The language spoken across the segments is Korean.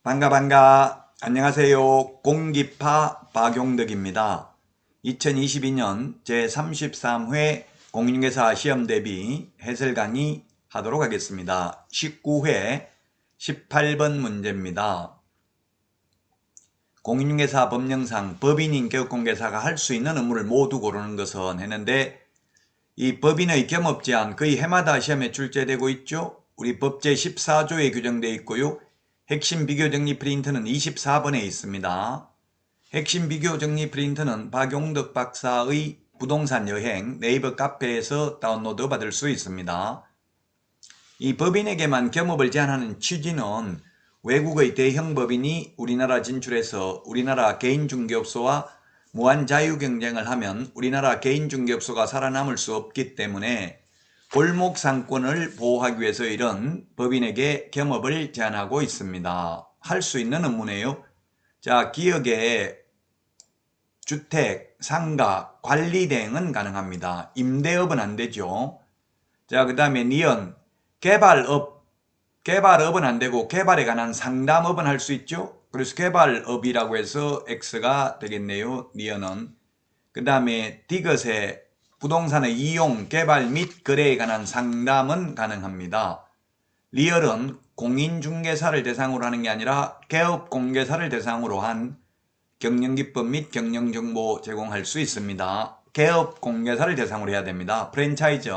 반가. 안녕하세요. 공기파 박용덕입니다. 2022년 제33회 공인중개사 시험 대비 해설 강의 하도록 하겠습니다. 19회 18번 문제입니다. 공인중개사 법령상 법인인 개업공개사가 할 수 있는 업무를 모두 고르는 것은 했는데, 이 법인의 겸업제한 거의 해마다 시험에 출제되고 있죠. 우리 법 제14조에 규정되어 있고요. 핵심 비교정리 프린트는 24번에 있습니다. 핵심 비교정리 프린트는 박용덕 박사의 부동산 여행 네이버 카페에서 다운로드 받을 수 있습니다. 이 법인에게만 겸업을 제한하는 취지는 외국의 대형 법인이 우리나라 진출해서 우리나라 개인중개업소와 무한 자유경쟁을 하면 우리나라 개인중개업소가 살아남을 수 없기 때문에 골목 상권을 보호하기 위해서 이런 법인에게 겸업을 제한하고 있습니다. 할 수 있는 업무네요. 자, 기업의 주택, 상가, 관리 대행은 가능합니다. 임대업은 안 되죠. 자, 그 다음에 니은, 개발업은 안 되고 개발에 관한 상담업은 할 수 있죠. 그래서 개발업이라고 해서 X가 되겠네요. 니은은. 그 다음에 디귿에 부동산의 이용, 개발 및 거래에 관한 상담은 가능합니다. 리얼은 공인중개사를 대상으로 하는 게 아니라 개업공개사를 대상으로 한 경영기법 및 경영정보 제공할 수 있습니다. 개업공개사를 대상으로 해야 됩니다. 프랜차이즈,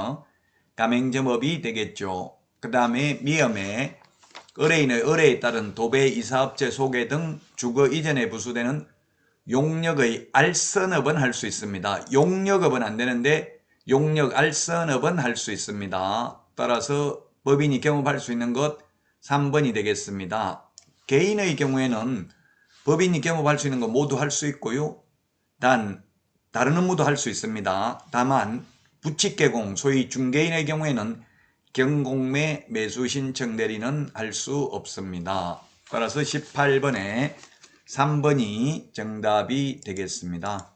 가맹점업이 되겠죠. 그 다음에 미음에 의뢰인의 의뢰에 따른 도배, 이사업체 소개 등 주거 이전에 부수되는 용역의 알선업은 할 수 있습니다. 용역업은 안 되는데 용역 알선업은 할 수 있습니다. 따라서 법인이 겸업할 수 있는 것 3번이 되겠습니다. 개인의 경우에는 법인이 겸업할 수 있는 거 모두 할 수 있고요. 다른 업무도 할 수 있습니다. 다만 부칙개공, 소위 중개인의 경우에는 경공매 매수 신청 대리는 할 수 없습니다. 따라서 18번에 3번이 정답이 되겠습니다.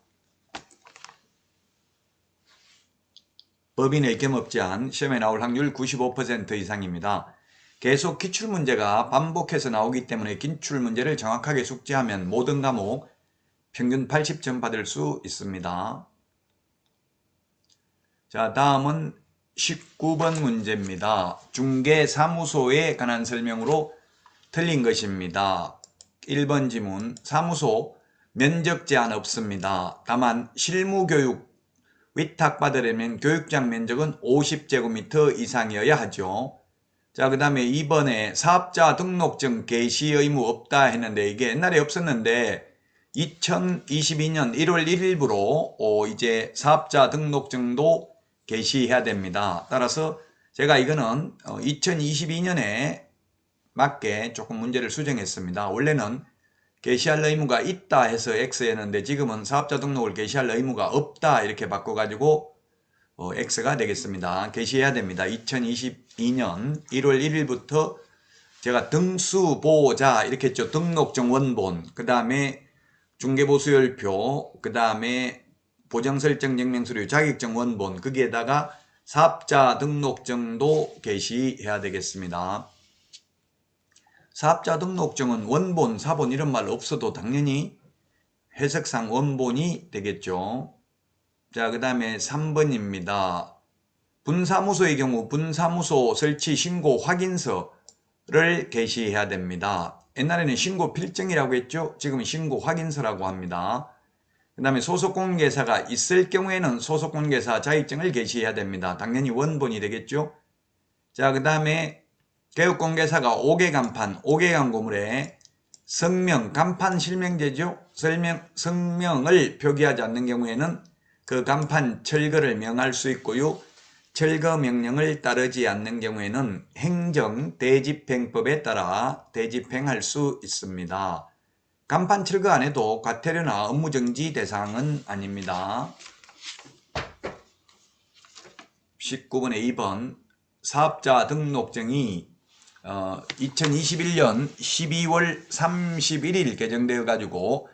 법인의 겸업 제한, 시험에 나올 확률 95% 이상입니다. 계속 기출문제가 반복해서 나오기 때문에 기출문제를 정확하게 숙지하면 모든 과목 평균 80점 받을 수 있습니다. 자, 다음은 19번 문제입니다. 중개사무소에 관한 설명으로 틀린 것입니다. 1번 지문, 사무소 면적 제한 없습니다. 다만 실무교육 위탁받으려면 교육장 면적은 50제곱미터 이상이어야 하죠. 자, 그 다음에 2번에 사업자 등록증 개시 의무 없다 했는데, 이게 옛날에 없었는데 2022년 1월 1일부로 이제 사업자 등록증도 개시해야 됩니다. 따라서 제가 이거는 2022년에 맞게 조금 문제를 수정했습니다. 원래는 개시할 의무가 있다 해서 X였는데 지금은 사업자 등록을 개시할 의무가 없다 이렇게 바꿔가지고 X가 되겠습니다. 개시해야 됩니다. 2022년 1월 1일부터 제가 등수보호자 이렇게 했죠. 등록증 원본, 그 다음에 중개보수열표, 그 다음에 보정설정증명서류 자격증 원본, 거기에다가 사업자 등록증도 개시해야 되겠습니다. 사업자 등록증은 원본, 사본 이런 말 없어도 당연히 해석상 원본이 되겠죠. 자, 그 다음에 3번입니다. 분사무소의 경우 분사무소 설치 신고 확인서를 게시해야 됩니다. 옛날에는 신고 필증이라고 했죠. 지금은 신고 확인서라고 합니다. 그 다음에 소속공개사가 있을 경우에는 소속공개사 자격증을 게시해야 됩니다. 당연히 원본이 되겠죠. 자, 그 다음에 개업공개사가 5개 간판, 5개간 고물에 성명, 간판 실명제죠. 성명을 표기하지 않는 경우에는 그 간판 철거를 명할 수 있고요. 철거 명령을 따르지 않는 경우에는 행정 대집행법에 따라 대집행할 수 있습니다. 간판 철거 안 해도 과태료나 업무정지 대상은 아닙니다. 19번에 2번 사업자 등록증이 2021년 12월 31일 개정되어 가지고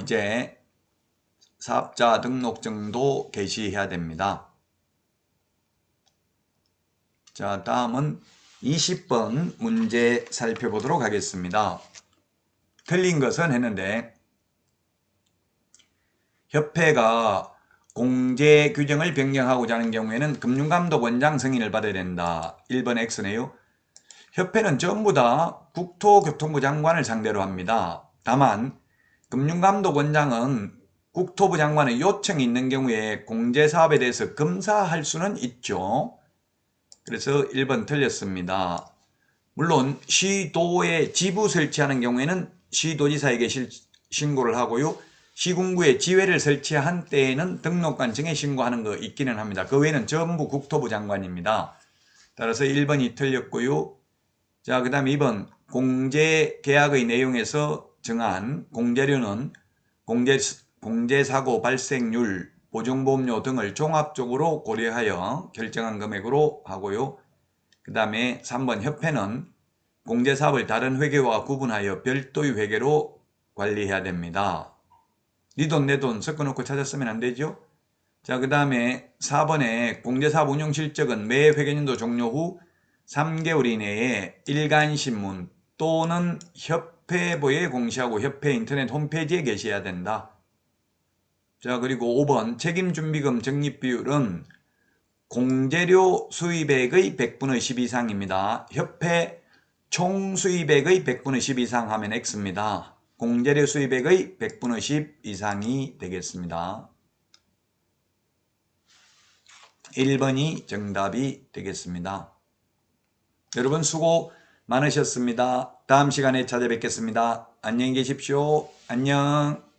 이제 사업자 등록증도 게시해야 됩니다. 자, 다음은 20번 문제 살펴보도록 하겠습니다. 틀린 것은 했는데 협회가 공제 규정을 변경하고자 하는 경우에는 금융감독원장 승인을 받아야 된다. 1번 X네요. 협회는 전부 다 국토교통부 장관을 상대로 합니다. 다만 금융감독원장은 국토부 장관의 요청이 있는 경우에 공제사업에 대해서 검사할 수는 있죠. 그래서 1번 틀렸습니다. 물론 시도에 지부 설치하는 경우에는 시도지사에게 신고를 하고요. 시군구에 지회를 설치한 때에는 등록관청에 신고하는 거 있기는 합니다. 그 외에는 전부 국토부 장관입니다. 따라서 1번이 틀렸고요. 자, 그 다음에 2번 공제계약의 내용에서 정한 공제료는 공제사고 발생률, 보증보험료 등을 종합적으로 고려하여 결정한 금액으로 하고요. 그 다음에 3번 협회는 공제사업을 다른 회계와 구분하여 별도의 회계로 관리해야 됩니다. 네 돈 내 돈 섞어놓고 찾았으면 안 되죠. 자, 그 다음에 4번에 공제사업 운용실적은 매 회계년도 종료 후 3개월 이내에 일간신문 또는 협회부에 공시하고 협회 인터넷 홈페이지에 게시해야 된다. 자, 그리고 5번 책임준비금 적립비율은 공제료 수입액의 100분의 10 이상입니다. 협회 총수입액의 100분의 10 이상 하면 X입니다. 공제료 수입액의 100분의 10 이상이 되겠습니다. 1번이 정답이 되겠습니다. 여러분 수고 많으셨습니다. 다음 시간에 찾아뵙겠습니다. 안녕히 계십시오. 안녕.